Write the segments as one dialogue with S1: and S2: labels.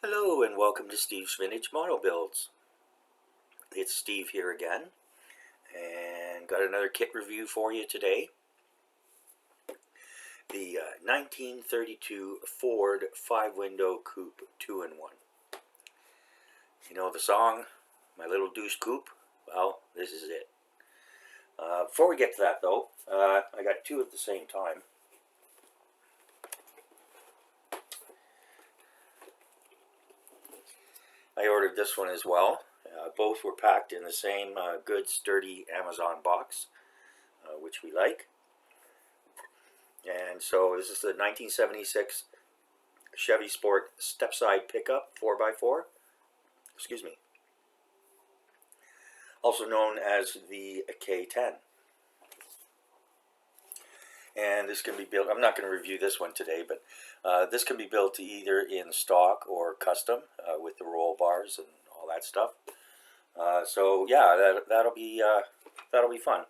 S1: Hello and welcome to Steve's Vintage Mono Builds. It's Steve here again and got another kit review for you today. The 1932 Ford 5-window coupe 2-in-1. You know the song, My Little Deuce Coupe? Well, this is it. Before we get to that though, I got two at the same time. I ordered this one as well. Both were packed in the same good sturdy Amazon box, which we like. And so this is the 1976 Chevy Sport step-side pickup 4x4. Excuse me. Also known as the K10. And this can be built, I'm not going to review this one today, but this can be built either in stock or custom with the roll bars and all that stuff. So yeah, that'll be fun.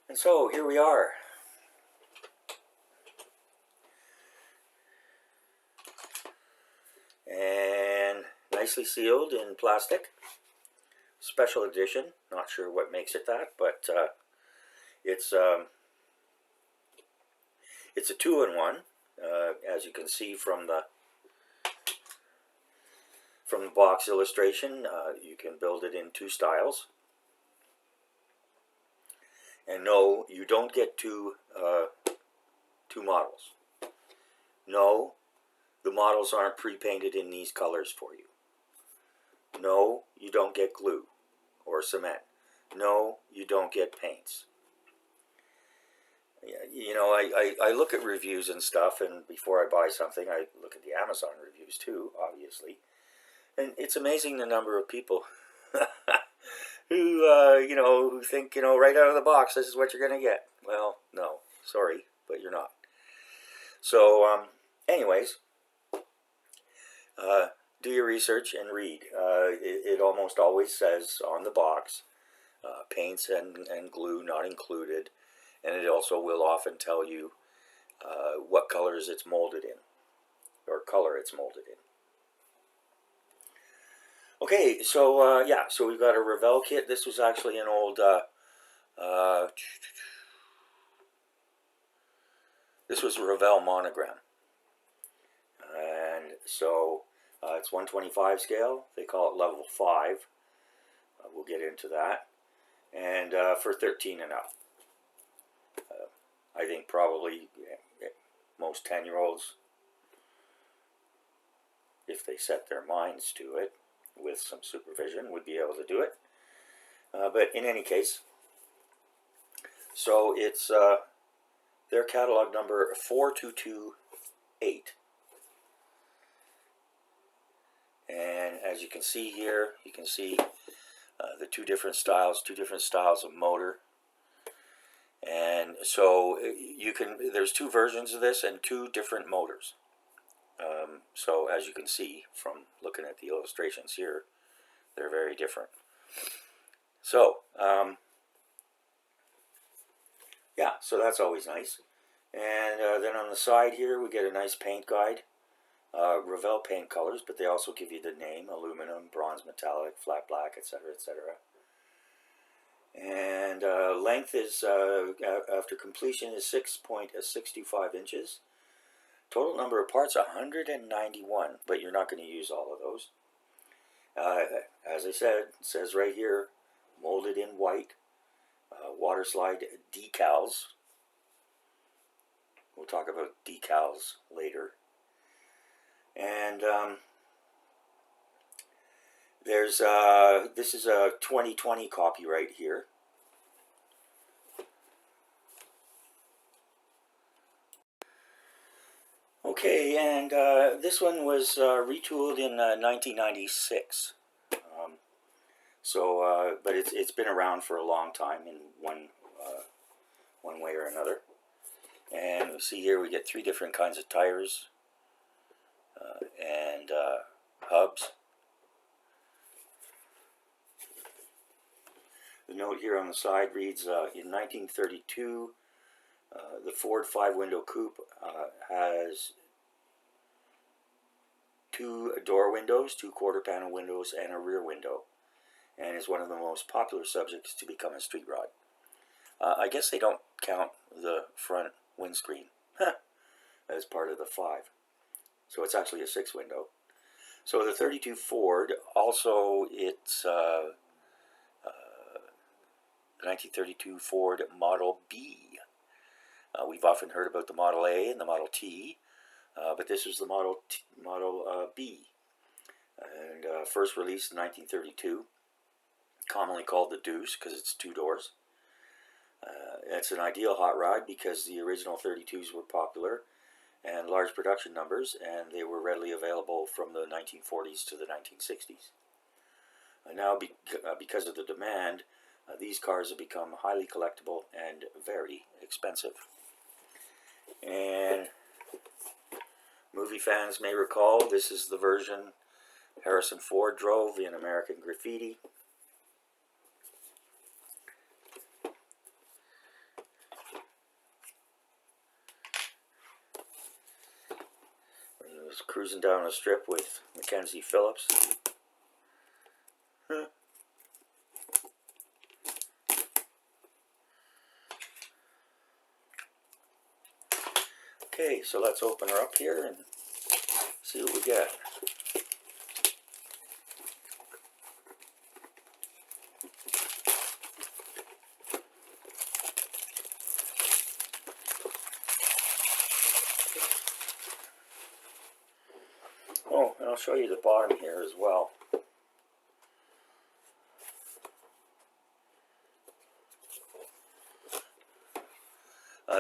S1: And so here we are. And nicely sealed in plastic. Special edition. Not sure what makes it that, but it's a 2-in-1, as you can see from the box illustration. You can build it in two styles. And no, you don't get two models. No, the models aren't pre-painted in these colors for you. No, you don't get glue or cement. No, you don't get paints. You know, I look at reviews and stuff, and before I buy something, I look at the Amazon reviews too, obviously. And it's amazing the number of people who think, right out of the box, this is what you're going to get. Well, no, sorry, but you're not. So, anyways, do your research and read. It almost always says on the box, paints and glue not included, and it also will often tell you what colors it's molded in, or color it's molded in. Okay, so yeah, so we've got a Revell kit. This was actually an old, this was a Revell Monogram. And so it's 125 scale. They call it level 5. We'll get into that. And for 13 and up. I think probably most 10-year-olds, if they set their minds to it, with some supervision, would be able to do it. But in any case, so it's their catalog number 4228. And as you can see here, you can see the two different styles of motor. And so there's two versions of this and two different motors. So as you can see from looking at the illustrations here, they're very different. So, yeah, so that's always nice. And then on the side here, we get a nice paint guide. Revell paint colors, but they also give you the name: aluminum, bronze metallic, flat black, etc., etc. And length is, after completion, is 6.625 inches. Total number of parts, 191, but you're not going to use all of those. As I said, it says right here, molded in white, water slide decals. We'll talk about decals later. And there's this is a 2020 copyright here. Okay, and this one was retooled in 1996. But it's been around for a long time in one way or another. And you see here we get 3 different kinds of tires and hubs. The note here on the side reads, in 1932, The Ford 5-window coupe has 2 door windows, 2 quarter panel windows, and a rear window, and is one of the most popular subjects to become a street rod. I guess they don't count the front windscreen as part of the 5, so it's actually a 6-window. So the 32 Ford, also it's 1932 Ford Model B. We've often heard about the Model A and the Model T, but this was the Model B, and first released in 1932, commonly called the Deuce because it's 2 doors. It's an ideal hot rod because the original 32s were popular and large production numbers, and they were readily available from the 1940s to the 1960s. Now, because of the demand, these cars have become highly collectible and very expensive. And movie fans may recall, this is the version Harrison Ford drove in American Graffiti. He was cruising down a strip with Mackenzie Phillips. Okay, so let's open her up here and see what we get. Oh, and I'll show you the bottom here as well.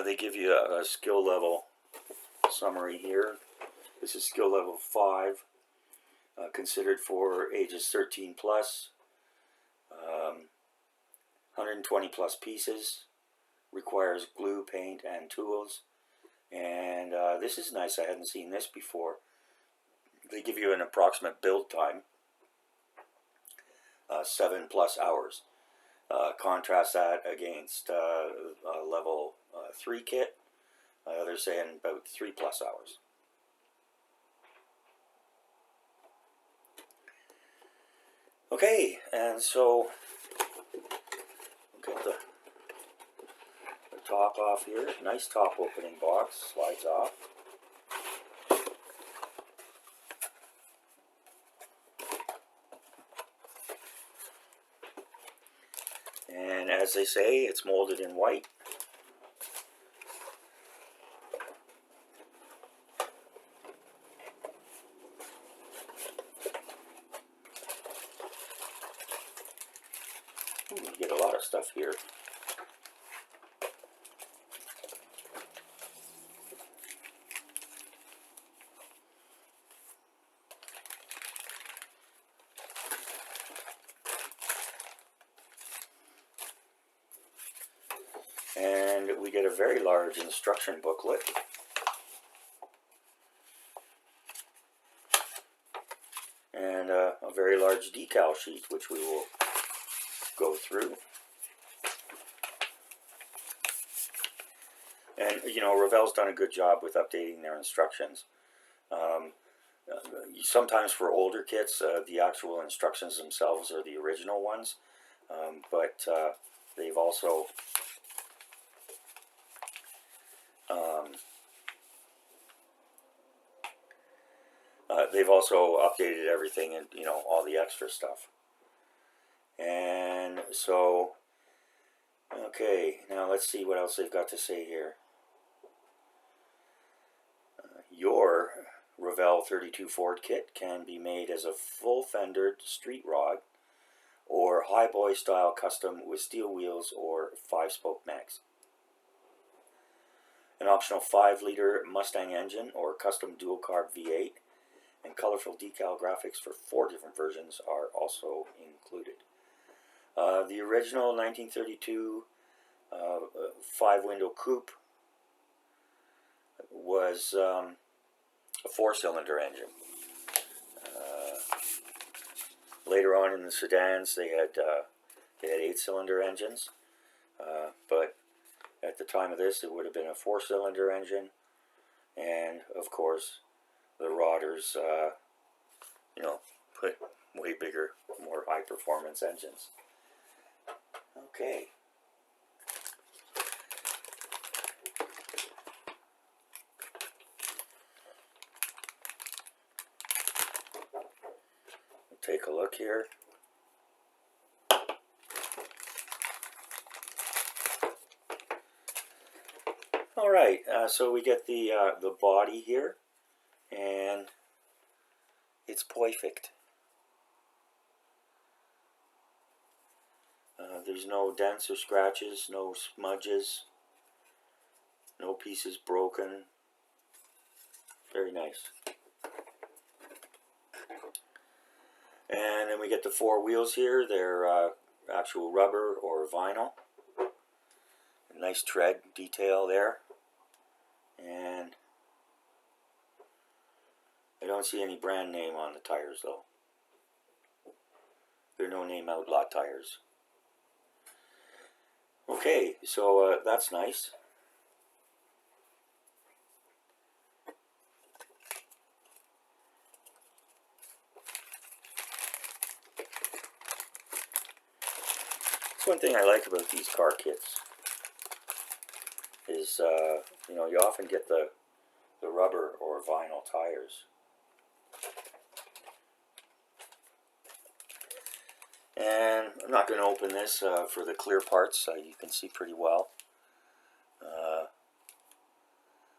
S1: They give you a skill level summary here. This is skill level 5, considered for ages 13 plus, 120 plus pieces, requires glue, paint, and tools. And this is nice, I hadn't seen this before. They give you an approximate build time, 7+ hours. Contrast that against a level 3 kit. They're saying about 3+ hours. Okay, and so we'll get the top off here. Nice top opening box, slides off. And as they say, it's molded in white. You get a lot of stuff here. And we get a very large instruction booklet. And a very large decal sheet, which we will go through. And, you know, Revell's done a good job with updating their instructions. Sometimes for older kits, the actual instructions themselves are the original ones. But they've also updated everything and, you know, all the extra stuff. And so, okay, now let's see what else they've got to say here. Your Revell 32 Ford kit can be made as a full-fendered street rod or highboy style custom with steel wheels or 5-spoke mags. An optional 5-liter Mustang engine or custom dual-carb V8 and colorful decal graphics for 4 different versions are also included. The original 1932 5-window coupe was a 4-cylinder engine. Later on in the sedans, they had 8-cylinder engines, but At the time of this, it would have been a 4-cylinder engine, and of course, the Rodders, you know, put way bigger, more high-performance engines. Okay. Take a look here. All right, so we get the body here, and it's perfect. There's no dents or scratches, no smudges, no pieces broken. Very nice. And then we get the 4 wheels here. They're actual rubber or vinyl. A nice tread detail there. And I don't see any brand name on the tires though. They're no name outlaw tires. Okay, so that's nice. That's one thing I like about these car kits is, you know, you often get the rubber or vinyl tires. And I'm not going to open this for the clear parts. You can see pretty well.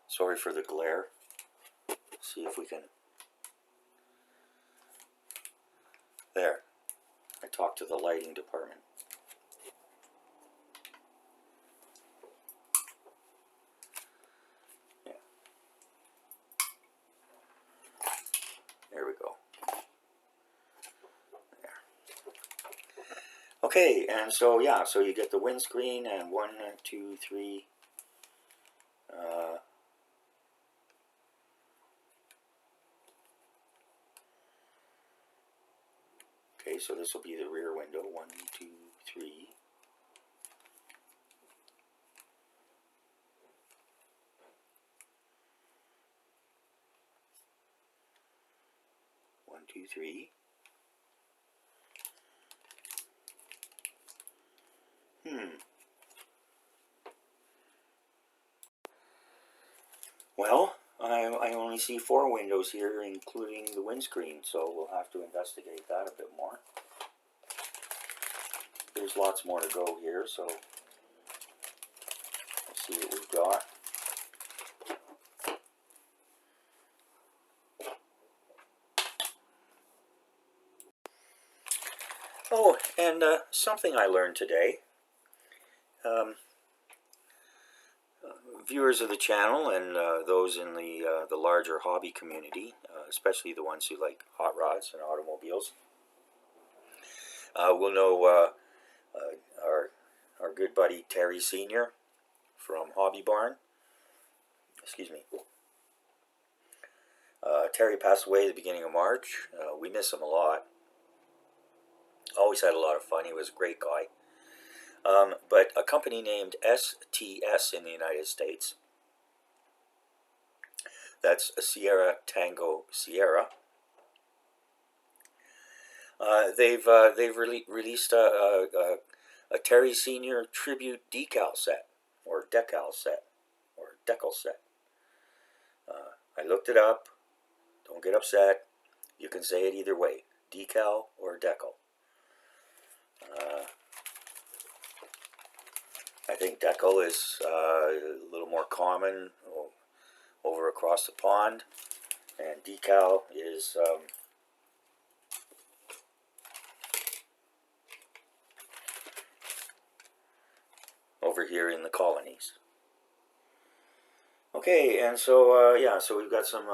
S1: Sorry for the glare. See if we can. There. I talked to the lighting department. Yeah. There we go. There. Okay, and so yeah, so you get the windscreen and 1, 2, 3. Okay, so this will be the rear window. 1, 2, 3. One, two, three. Well, I only see 4 windows here, including the windscreen, so we'll have to investigate that a bit more. There's lots more to go here, so let's see what we've got. Oh, and something I learned today. Viewers of the channel and those in the larger hobby community, especially the ones who like hot rods and automobiles, will know our good buddy Terry Sr. from Hobby Barn. Excuse me. Terry passed away at the beginning of March. We miss him a lot. Always had a lot of fun. He was a great guy. But a company named STS in the United States, that's Sierra Tango Sierra, they've released a Terry Senior tribute decal set, or decal set, or decal set. I looked it up. Don't get upset. You can say it either way, decal or decal. I think decal is a little more common over across the pond, and decal is over here in the colonies. Okay, and so yeah, so we've got some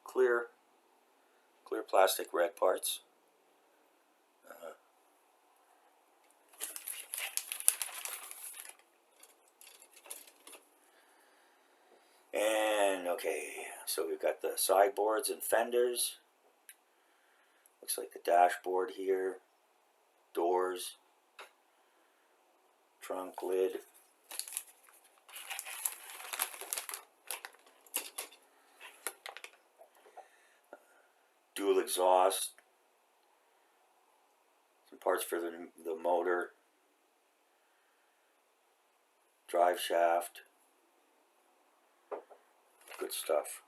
S1: clear plastic red parts. And okay, so we've got the sideboards and fenders. Looks like the dashboard here, doors, trunk lid. exhaust, some parts for the motor, drive shaft, good stuff.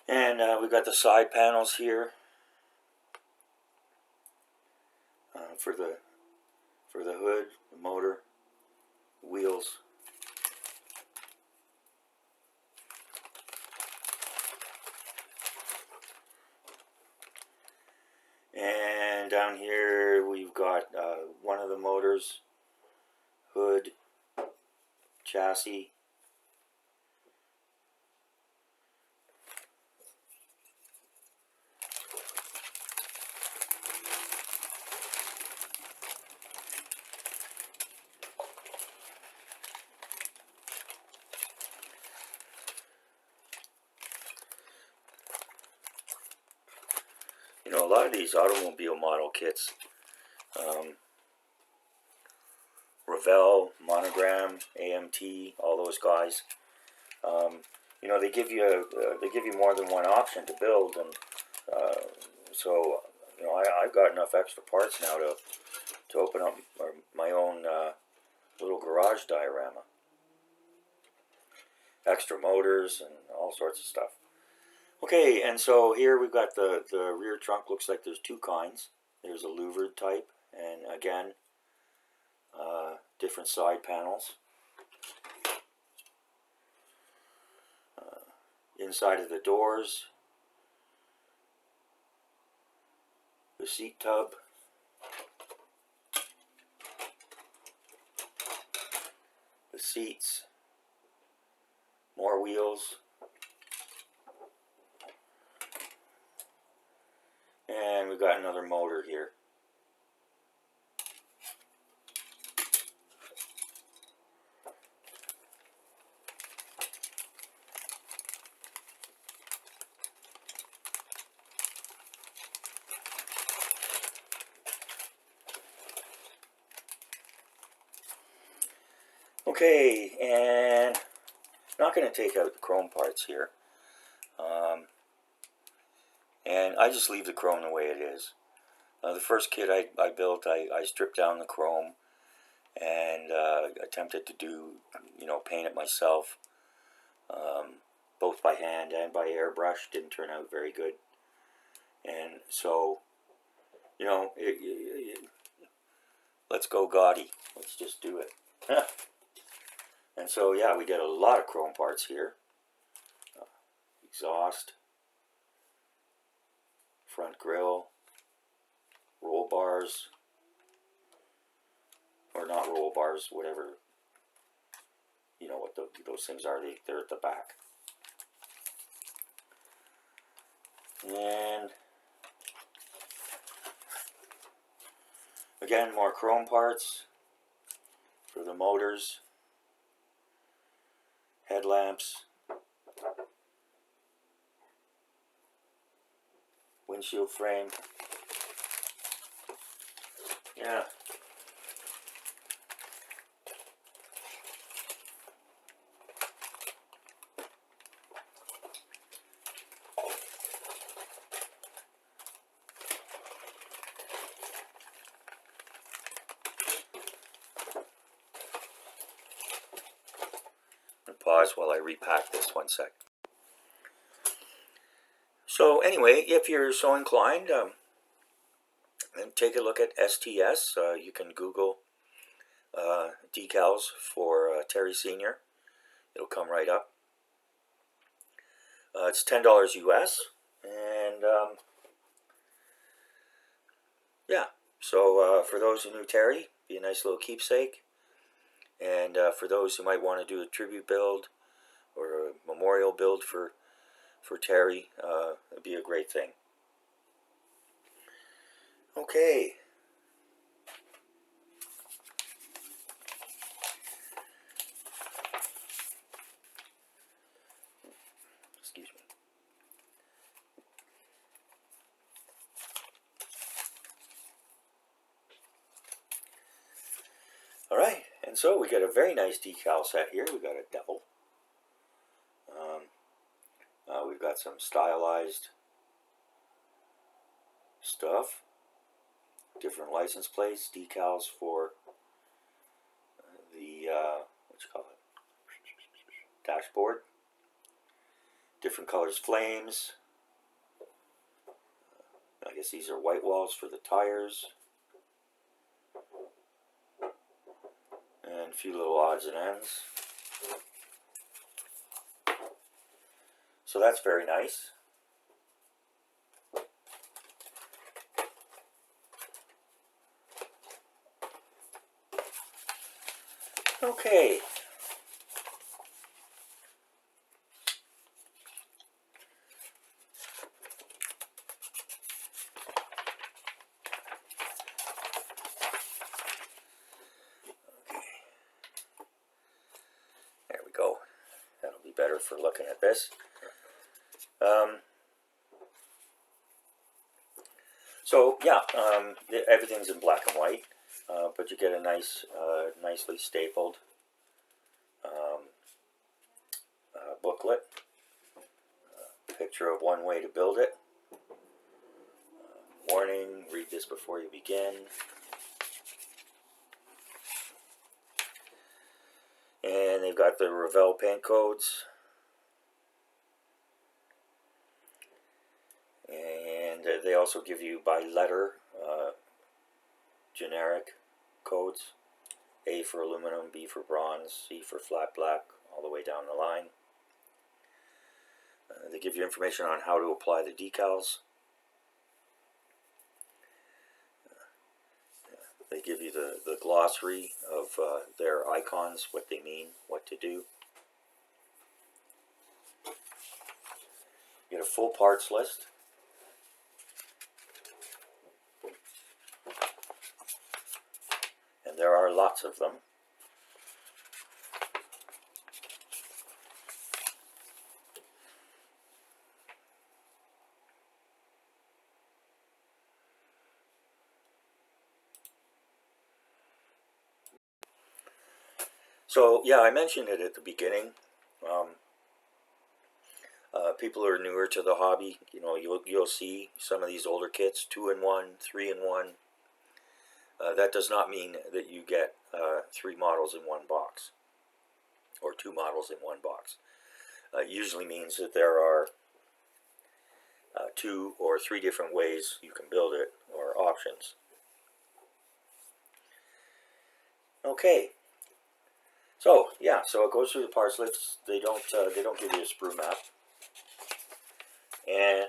S1: And we've got the side panels here for the hood, the motor, wheels. And down here we've got one of the motors, hood, chassis. You know, a lot of these automobile model kits, Revell, Monogram, AMT, all those guys, you know, they give you more than one option to build, and so you know, I've got enough extra parts now to open up my own little garage diorama. Extra motors and all sorts of stuff. Okay, and so here we've got the rear trunk. Looks like there's two kinds. There's a louvered type, and again, different side panels. Inside of the doors, the seat tub, the seats, more wheels, and we've got another motor here. Okay, and not going to take out the chrome parts here. And I just leave the chrome the way it is. The first kit I built, I stripped down the chrome and attempted to do, you know, paint it myself, both by hand and by airbrush. Didn't turn out very good. And so, you know, let's go gaudy. Let's just do it. And so, yeah, we get a lot of chrome parts here. Exhaust, front grille, roll bars, or not roll bars, whatever, you know what those things are, they're at the back. And again, more chrome parts for the motors, headlamps, windshield frame. Yeah. Pause while I repack this 1 sec. So anyway, if you're so inclined, and take a look at STS. You can Google decals for Terry Sr. It'll come right up. It's $10 US, and yeah. So for those who knew Terry, be a nice little keepsake. And for those who might want to do a tribute build or a memorial build for Terry, it'd be a great thing. Okay. Excuse me. All right, and so we got a very nice decal set here. We got a devil. We've got some stylized stuff, different license plates, decals for the what you call it, dashboard, different colors flames. I guess these are white walls for the tires, and a few little odds and ends. So that's very nice. Okay. There we go. That'll be better for looking at this. So yeah, everything's in black and white, but you get a nice, nicely stapled booklet, picture of one way to build it. Warning, read this before you begin. And they've got the Revell paint codes. And they also give you by letter generic codes. A for aluminum, B for bronze, C for flat black, all the way down the line. They give you information on how to apply the decals. They give you the glossary of their icons, what they mean, what to do. You get a full parts list. And there are lots of them. So yeah, I mentioned it at the beginning. People who are newer to the hobby, you know, you'll see some of these older kits, 2-in-1, 3-in-1. That does not mean that you get 3 models in one box, or 2 models in one box. It usually means that there are 2 or 3 different ways you can build it, or options. Okay. So yeah, so it goes through the parts lists. They don't give you a sprue map, and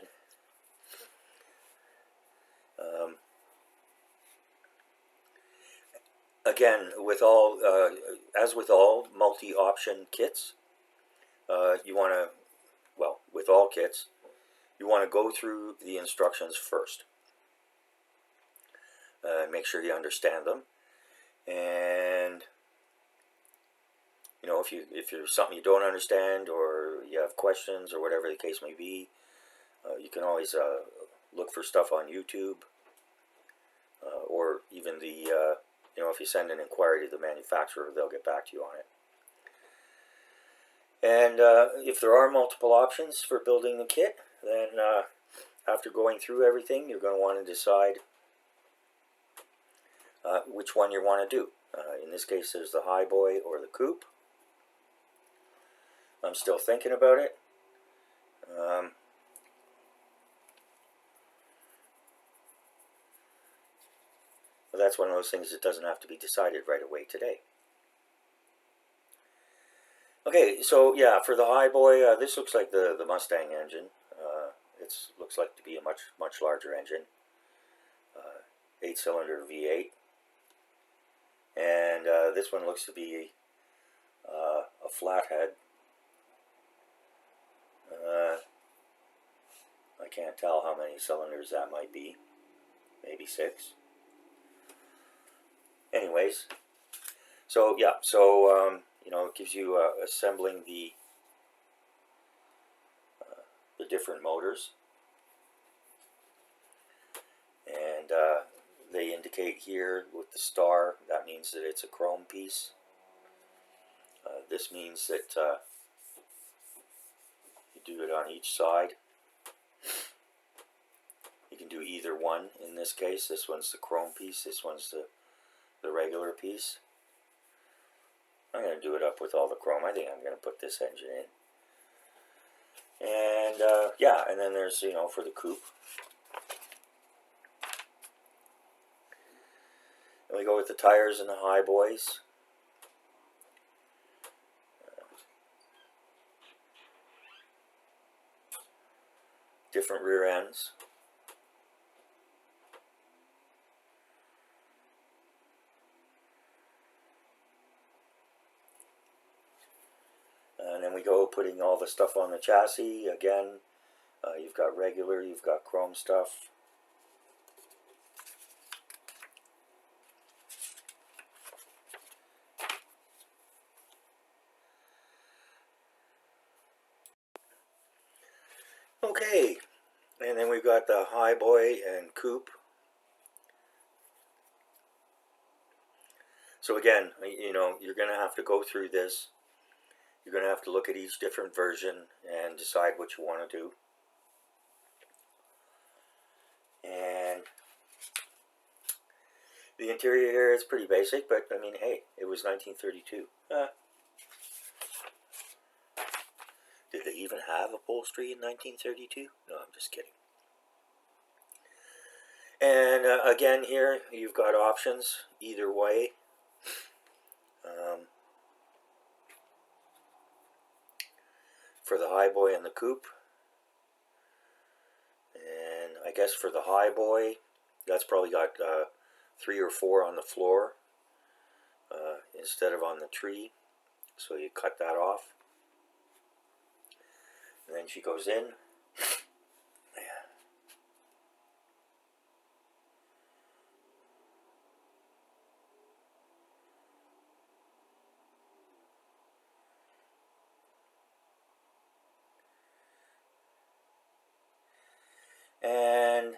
S1: again, with all as with all multi-option kits, you want to, well, with all kits, you want to go through the instructions first. Make sure you understand them, and you know, if there's something you don't understand, or you have questions, or whatever the case may be, you can always look for stuff on YouTube, or even the you know, if you send an inquiry to the manufacturer, they'll get back to you on it. And if there are multiple options for building the kit, then after going through everything, you're going to want to decide which one you want to do. In this case, there's the Highboy or the Coupe. I'm still thinking about it. But that's one of those things that doesn't have to be decided right away today. Okay, so yeah, for the Highboy, this looks like the Mustang engine. It looks like to be a much larger engine, 8-cylinder V8, and this one looks to be a flathead. I can't tell how many cylinders that might be. Maybe 6. Anyways, so yeah, so you know, it gives you assembling the different motors, and they indicate here with the star, that means that it's a chrome piece. This means that you do it on each side. You can do either one in this case. This one's the chrome piece, this one's the regular piece. I'm going to do it up with all the chrome. I think I'm going to put this engine in. And yeah, and then there's, you know, for the coupe. And we go with the tires and the high boys. Different rear ends. And then we go putting all the stuff on the chassis. Again, you've got regular, you've got chrome stuff. Okay, and then we've got the highboy and coupe. So again, you know, you're going to have to go through this. You're going to have to look at each different version and decide what you want to do. And the interior here is pretty basic, but I mean, hey, it was 1932. Did they even have upholstery in 1932? No, I'm just kidding. And again, here you've got options either way. For the highboy and the coupe. And I guess for the highboy, that's probably got 3 or 4 on the floor instead of on the tree. So you cut that off. And then she goes in. And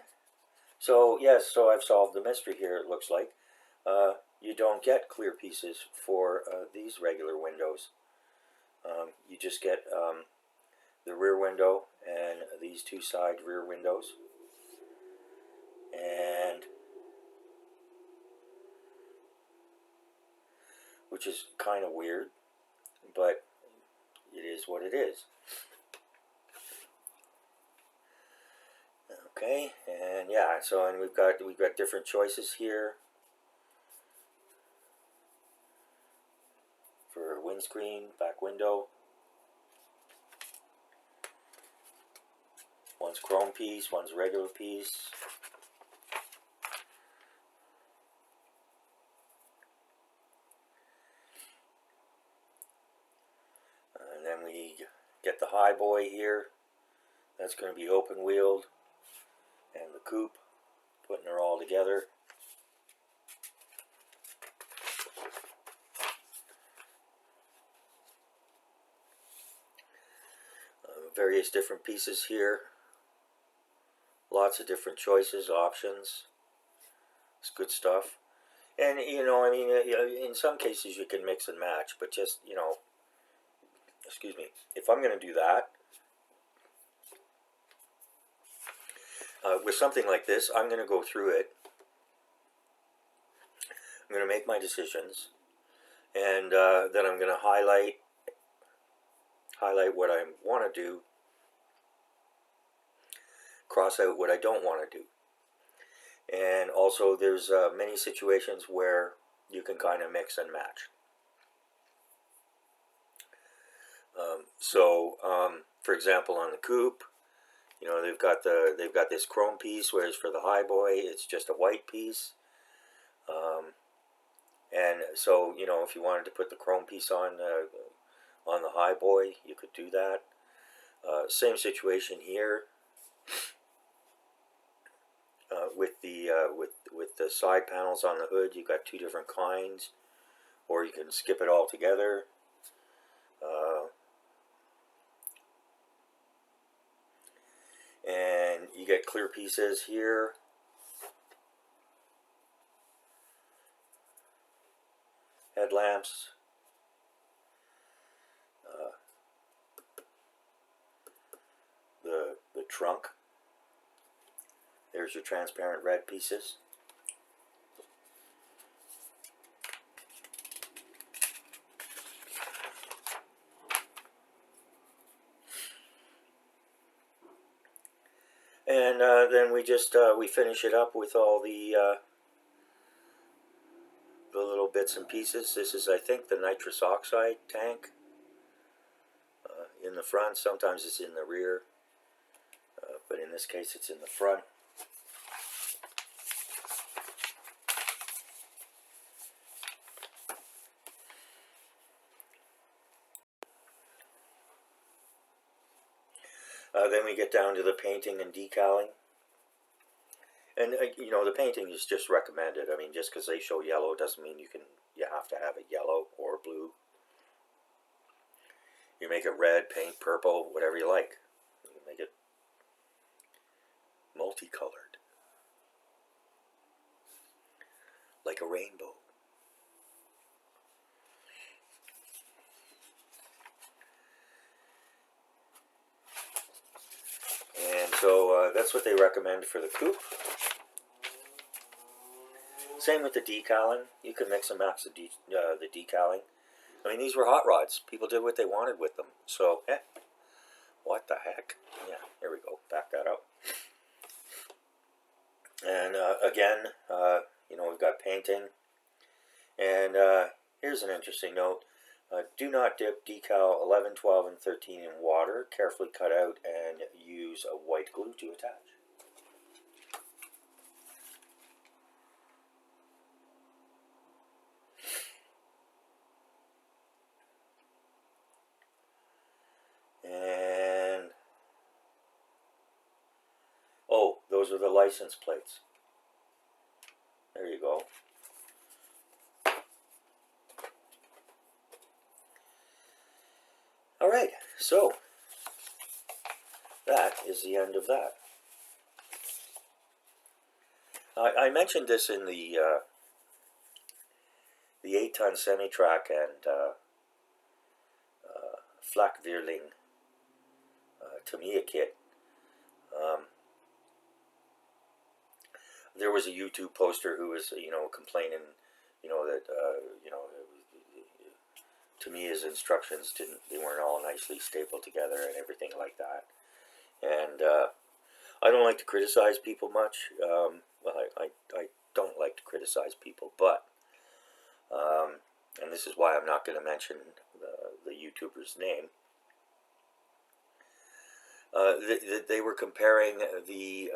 S1: so, yes, so I've solved the mystery here, it looks like. You don't get clear pieces for these regular windows. You just get the rear window and these 2 side rear windows. And which is kind of weird, but it is what it is. Okay, and yeah, so and we've got different choices here for windscreen, back window. One's chrome piece, one's regular piece. And then we get the highboy here. That's going to be open wheeled. And the coupe, putting her all together. Various different pieces here. Lots of different choices, options. It's good stuff. And, you know, I mean, in some cases you can mix and match, but just, you know, excuse me, if I'm going to do that, with something like this, I'm going to go through it. I'm going to make my decisions, and then I'm going to highlight what I want to do, cross out what I don't want to do. And also there's many situations where you can kind of mix and match. For example, on the coupe, you know, they've got this chrome piece, whereas for the highboy it's just a white piece. And so, you know, if you wanted to put the chrome piece on the highboy, you could do that. Same situation here with the side panels on the hood. You've got 2 different kinds, or you can skip it all together. And you get clear pieces here. Headlamps. trunk. There's your transparent red pieces. And then we just we finish it up with all the little bits and pieces. This is, I think, the nitrous oxide tank in the front. Sometimes it's in the rear, but in this case it's in the front. Then we get down to the painting and decaling. And you know, the painting is just recommended. I mean, just because they show yellow doesn't mean you have to have it yellow or blue. You make it red, paint purple, whatever you like. You can make it multicolored, like a rainbow. And so that's what they recommend for the coupe. Same with the decaling. You can mix and match the decaling. I mean, these were hot rods. People did what they wanted with them. So, what the heck? Yeah, here we go. Back that up. And again, you know, we've got painting. And here's an interesting note. Do not dip decal 11, 12, and 13 in water. Carefully cut out and use a white glue to attach. And oh, those are the license plates. There you go. All right, so that is the end of that. I mentioned this in the 8-ton semi-track and Flak-Vierling Tamiya kit. There was a YouTube poster who was, you know, complaining, you know, that you know, Tamiya's instructions they weren't all nicely stapled together and everything like that. And I don't like to criticize people much. Well, I don't like to criticize people, but and this is why I'm not going to mention the YouTuber's name. They were comparing the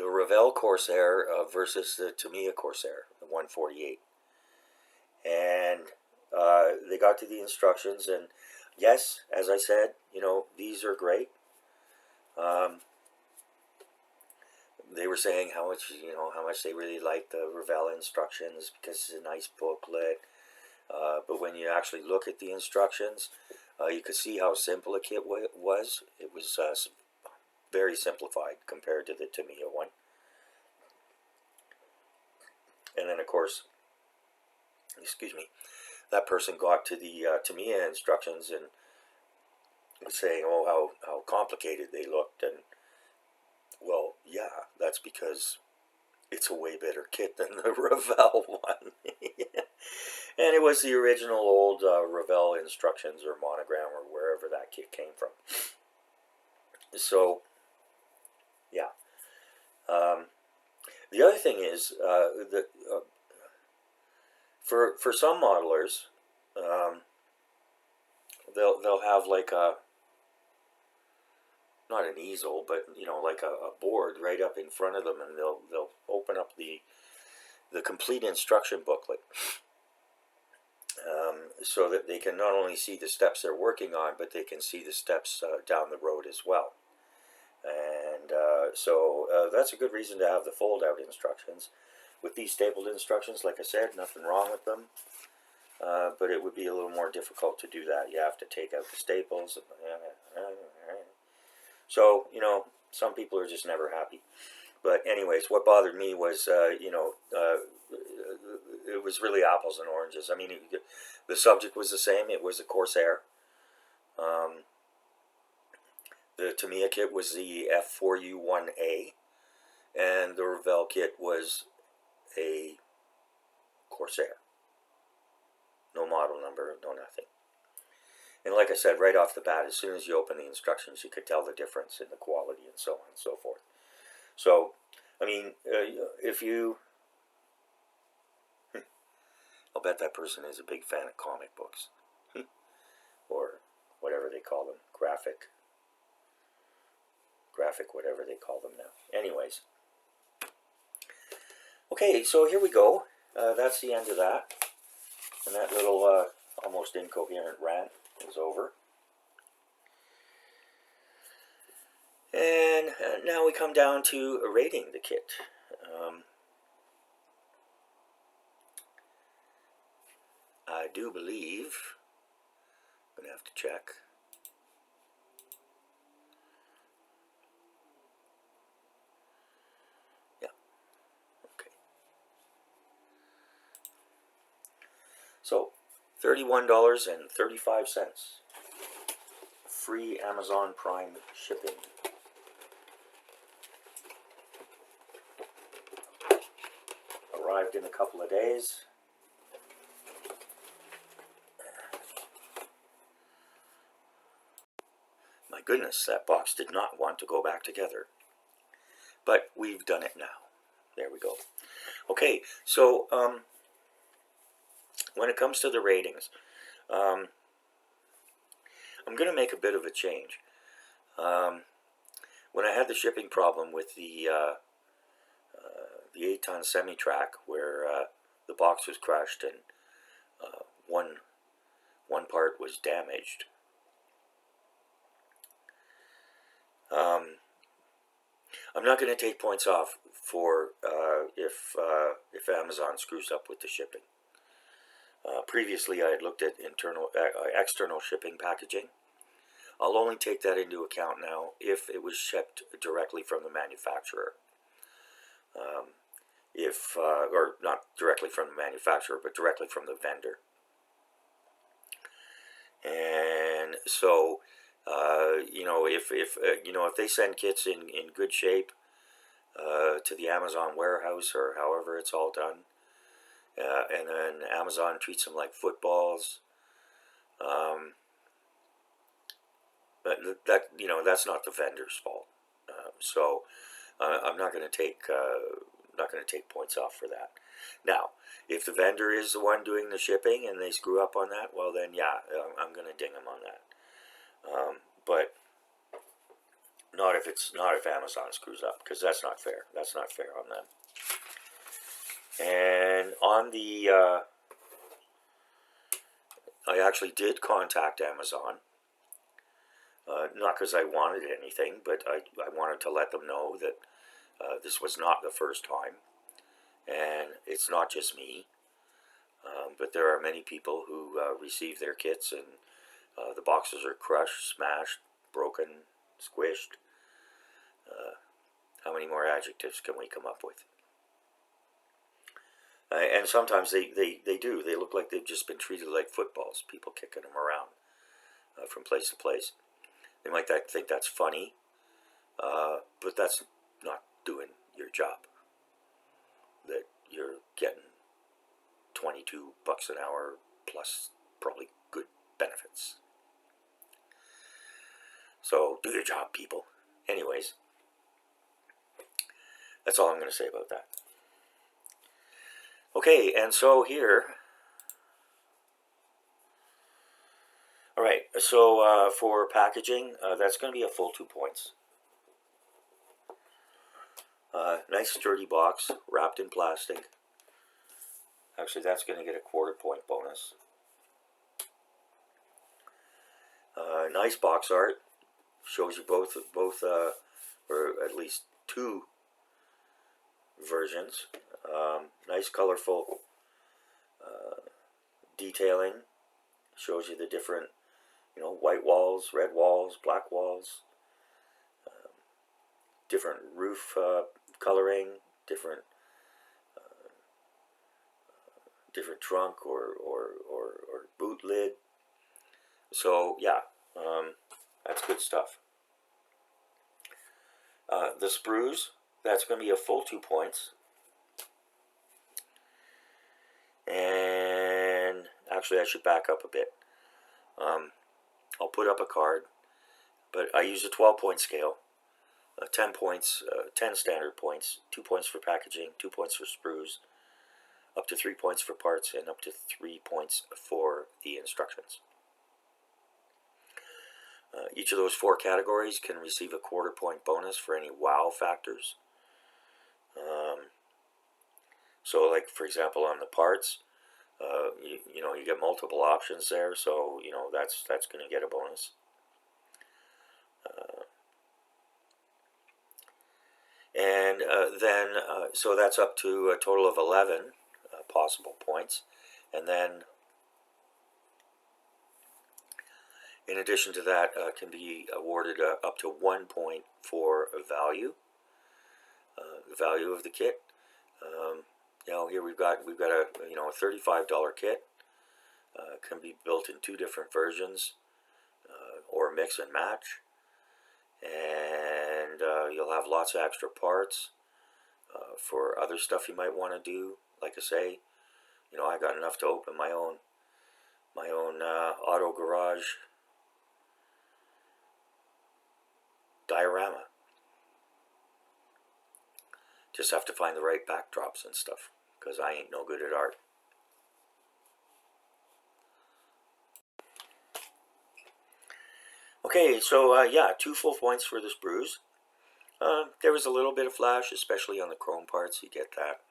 S1: Revell Corsair versus the Tamiya Corsair, the 148. And they got to the instructions, and yes, as I said, you know, these are great. They were saying how much, you know, how much they really liked the Revell instructions because it's a nice booklet. But when you actually look at the instructions, you could see how simple a kit was. It was very simplified compared to the Tamiya one. And then, of course, excuse me, that person got to the Tamiya instructions and was saying, oh, how complicated they looked. And, well, yeah, that's because it's a way better kit than the Revell one. And it was the original old Revell instructions or Monogram or wherever that kit came from. So, yeah. The other thing is that for some modelers, they'll have like a, not an easel, but you know, like a board right up in front of them, and they'll open up the complete instruction booklet, so that they can not only see the steps they're working on, but they can see the steps down the road as well. And so that's a good reason to have the fold-out instructions. With these stapled instructions, like I said, nothing wrong with them, but it would be a little more difficult to do that. You have to take out the staples. So, you know, some people are just never happy. But anyways, what bothered me was, you know, it was really apples and oranges. I mean, the subject was the same. It was a Corsair. The Tamiya kit was the F4U1A, and the Revell kit was a Corsair. No model number, no nothing. And like I said, right off the bat, as soon as you open the instructions, you could tell the difference in the quality and so on and so forth. So, I mean, if you... I'll bet that person is a big fan of comic books. Or whatever they call them. Graphic, whatever they call them now. Anyways. Okay, so here we go. That's the end of that. And that little almost incoherent rant is over. And now we come down to rating the kit. I do believe, I'm going to have to check. Yeah, okay. So, $31.35. Free Amazon Prime shipping. Arrived in a couple of days. My goodness, that box did not want to go back together. But we've done it now. There we go. Okay, so when it comes to the ratings, I'm going to make a bit of a change. When I had the shipping problem with the 8-ton semi-track, where the box was crushed and one part was damaged, I'm not going to take points off for if Amazon screws up with the shipping. Previously, I had looked at external shipping packaging. I'll only take that into account now if it was shipped directly from the manufacturer. Or not directly from the manufacturer, but directly from the vendor. And so, if they send kits in good shape to the Amazon warehouse, or however it's all done, and then Amazon treats them like footballs, but that's not the vendor's fault. So I'm not going to take points off for that. Now, if the vendor is the one doing the shipping and they screw up on that, well then yeah, I'm going to ding them on that. But not if Amazon screws up, because that's not fair. That's not fair on them. And on the I actually did contact Amazon. Not because I wanted anything, but I wanted to let them know that this was not the first time, and it's not just me, but there are many people who receive their kits and the boxes are crushed, smashed, broken, squished. How many more adjectives can we come up with? And sometimes they do. They look like they've just been treated like footballs, people kicking them around from place to place. They might think that's funny, but that's not doing your job. That you're getting $22 an hour plus probably good benefits. So do your job, people. Anyways, that's all I'm going to say about that. Okay, and so here, all right, so for packaging, that's going to be a full 2 points. Nice sturdy box, wrapped in plastic. Actually, that's going to get a quarter point bonus. Nice box art. Shows you both, or at least 2 versions. Nice colorful detailing. Shows you the different, white walls, red walls, black walls. Different roof coloring, different trunk or boot lid. So yeah, That's good stuff. The sprues, that's going to be a full 2 points. And actually, I should back up a bit. I'll put up a card, but I use a 12-point scale. 10 points, 10 standard points, 2 points for packaging, 2 points for sprues, up to 3 points for parts, and up to 3 points for the instructions. Each of those 4 categories can receive a quarter-point bonus for any wow factors. So, like for example, on the parts, you get multiple options there, so that's going to get a bonus. And then, so that's up to a total of 11 possible points. And then, in addition to that, can be awarded up to 1 point for a value, the value of the kit. Here we've got a a $35 kit. Can be built in 2 different versions, or mix and match. And you'll have lots of extra parts for other stuff you might want to do. Like I say, I got enough to open my own auto garage diorama. Just have to find the right backdrops and stuff, because I ain't no good at art. Okay, so yeah, 2 full points for the sprues. There was a little bit of flash, especially on the chrome parts. You get that.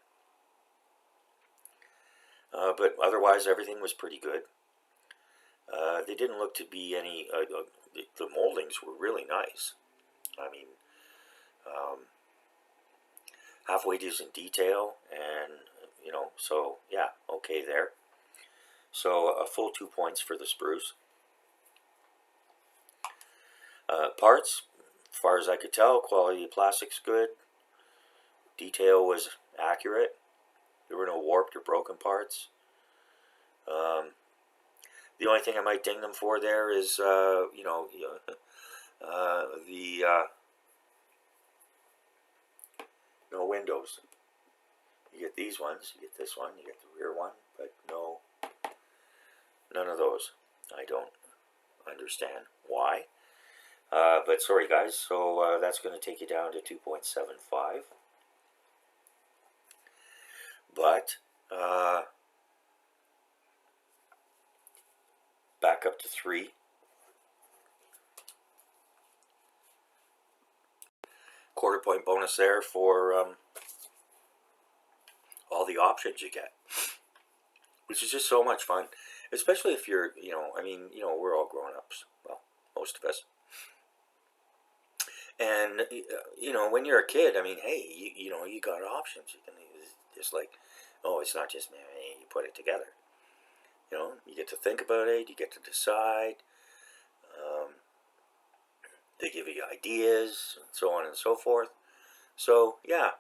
S1: But otherwise, everything was pretty good. They didn't look to be any. The moldings were really nice. I mean, halfway decent detail, and so yeah, okay there. So a full 2 points for the sprues. Parts, as far as I could tell, quality of plastic's good. Detail was accurate. There were no warped or broken parts. The only thing I might ding them for there is, the no windows. You get these ones, you get this one, you get the rear one, but none of those. I don't understand why. But sorry guys, so that's going to take you down to 2.75. But back up to 3. Quarter-point bonus there for all the options you get, which is just so much fun, especially if you're, we're all grown-ups. Well, most of us. And, when you're a kid, I mean, hey, you got options. You can just like, oh, it's not just, man, you put it together. You get to think about it. You get to decide. They give you ideas, and so on and so forth. So, yeah,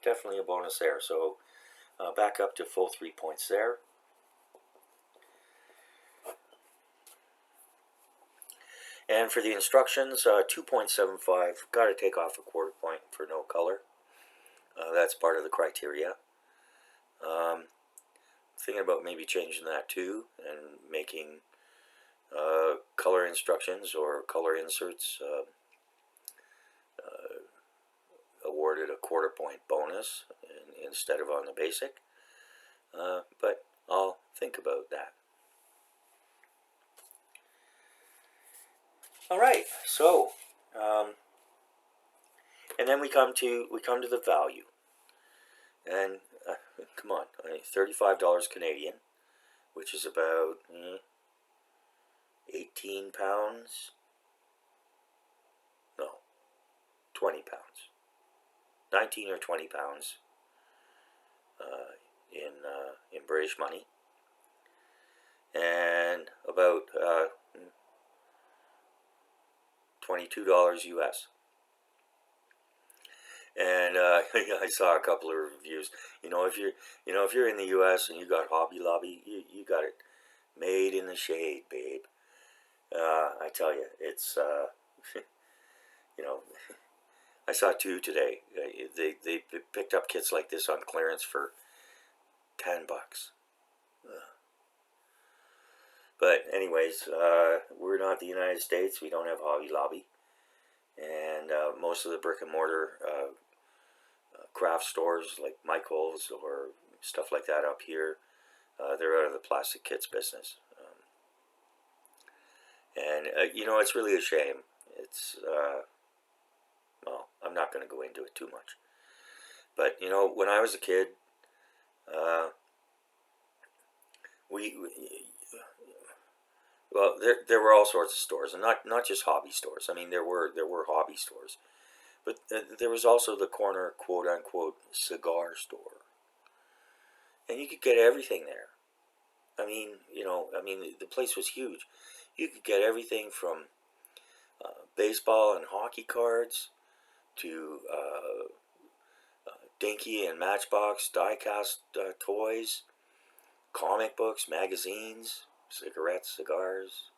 S1: definitely a bonus there. So, back up to full 3 points there. And for the instructions, 2.75, got to take off a quarter point for no color. That's part of the criteria. Thinking about maybe changing that too, and making color instructions or color inserts awarded a quarter-point bonus instead of on the basic. But I'll think about that. All right, so and then we come to the value, and come on, $35 Canadian, which is about 18 pounds. No, 20 pounds. 19 or 20 pounds in British money, and about $22 US. And I saw a couple of reviews. If you're in the US and you got Hobby Lobby, you got it made in the shade, babe. I tell you, it's you know, I saw two today. They picked up kits like this on clearance for $10. But anyways, we're not the United States. We don't have Hobby Lobby, and most of the brick and mortar craft stores like Michael's or stuff like that up here, they're out of the plastic kits business. And it's really a shame. It's well, I'm not going to go into it too much. But when I was a kid, uh, we well, there were all sorts of stores, and not just hobby stores. I mean, there were hobby stores, but there was also the corner quote unquote cigar store, and you could get everything there. The place was huge. You could get everything from baseball and hockey cards to dinky and matchbox die-cast toys, comic books, magazines, cigarettes, cigars.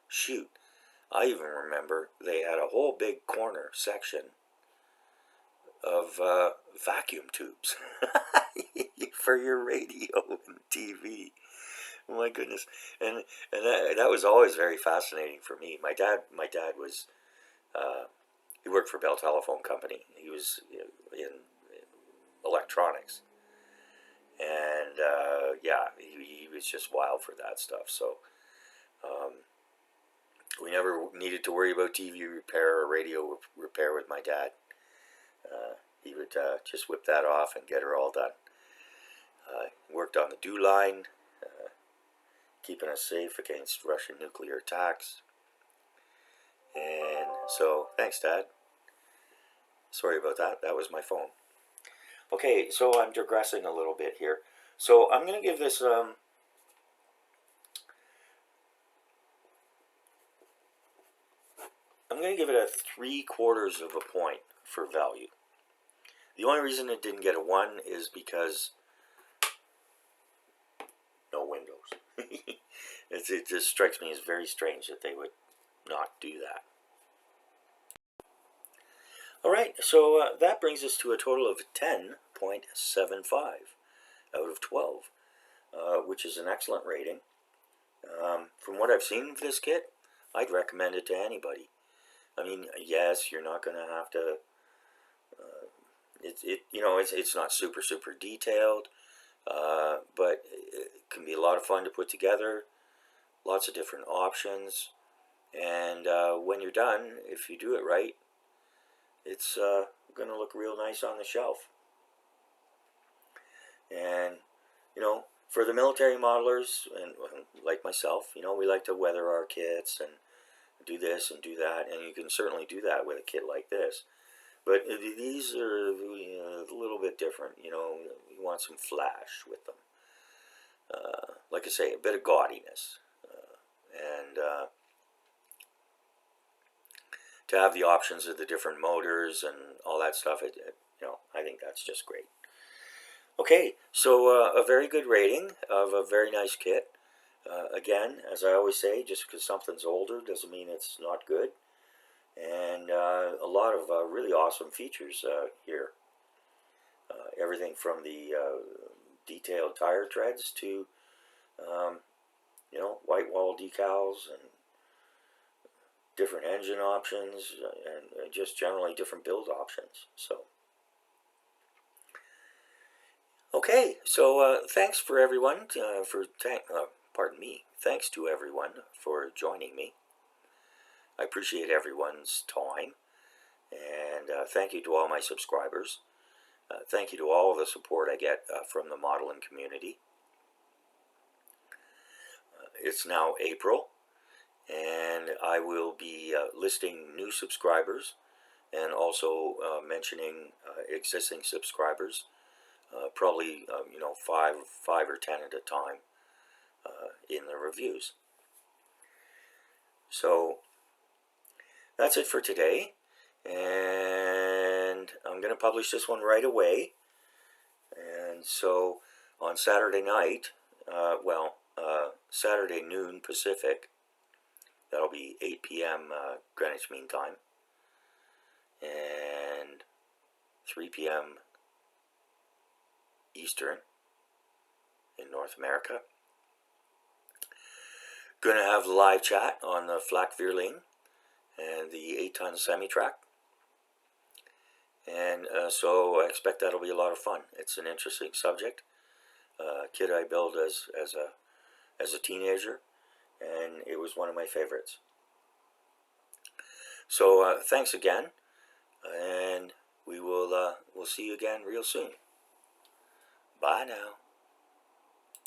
S1: Shoot, I even remember they had a whole big corner section of vacuum tubes for your radio and TV. Oh my goodness, and that was always very fascinating for me. My dad was he worked for Bell Telephone Company. He was in electronics, and yeah, he was just wild for that stuff. So um, we never needed to worry about TV repair or radio repair with my dad. He would just whip that off and get her all done. Worked on the DEW line, keeping us safe against Russian nuclear attacks. And so, thanks, Dad. Sorry about that. That was my phone. Okay, so I'm digressing a little bit here. So I'm going to give this I'm going to give it a 3/4 of a point for value. The only reason it didn't get a 1 is because no windows. It just strikes me as very strange that they would not do that. Alright, so that brings us to a total of 10.75 out of 12, which is an excellent rating. From what I've seen of this kit, I'd recommend it to anybody. I mean, yes, you're not going to have to. It's not super detailed, but it can be a lot of fun to put together. Lots of different options, and when you're done, if you do it right, it's going to look real nice on the shelf. And for the military modelers and like myself, we like to weather our kits and do this and do that, and you can certainly do that with a kit like this. But these are a little bit different. You want some flash with them. Like I say, a bit of gaudiness, and to have the options of the different motors and all that stuff. I think that's just great. Okay, so a very good rating of a very nice kit. Again, as I always say, just because something's older doesn't mean it's not good. And a lot of really awesome features here. Everything from the detailed tire treads to, white wall decals and different engine options and just generally different build options. So, okay, so thanks for everyone Thanks to everyone for joining me. I appreciate everyone's time, and thank you to all my subscribers. Thank you to all the support I get from the modeling community. It's now April, and I will be listing new subscribers and also mentioning existing subscribers, probably 5 or 10 at a time in the reviews. So that's it for today, and I'm going to publish this one right away. And so on Saturday night, Saturday noon Pacific. That'll be 8 p.m. Greenwich Mean Time, and 3 p.m. Eastern in North America. Gonna have the live chat on the Flak Vierling and the 8-ton semi-track. And so I expect that'll be a lot of fun. It's an interesting subject. Kit I built as a teenager, and it was one of my favorites. So thanks again, and we'll see you again real soon. Bye now.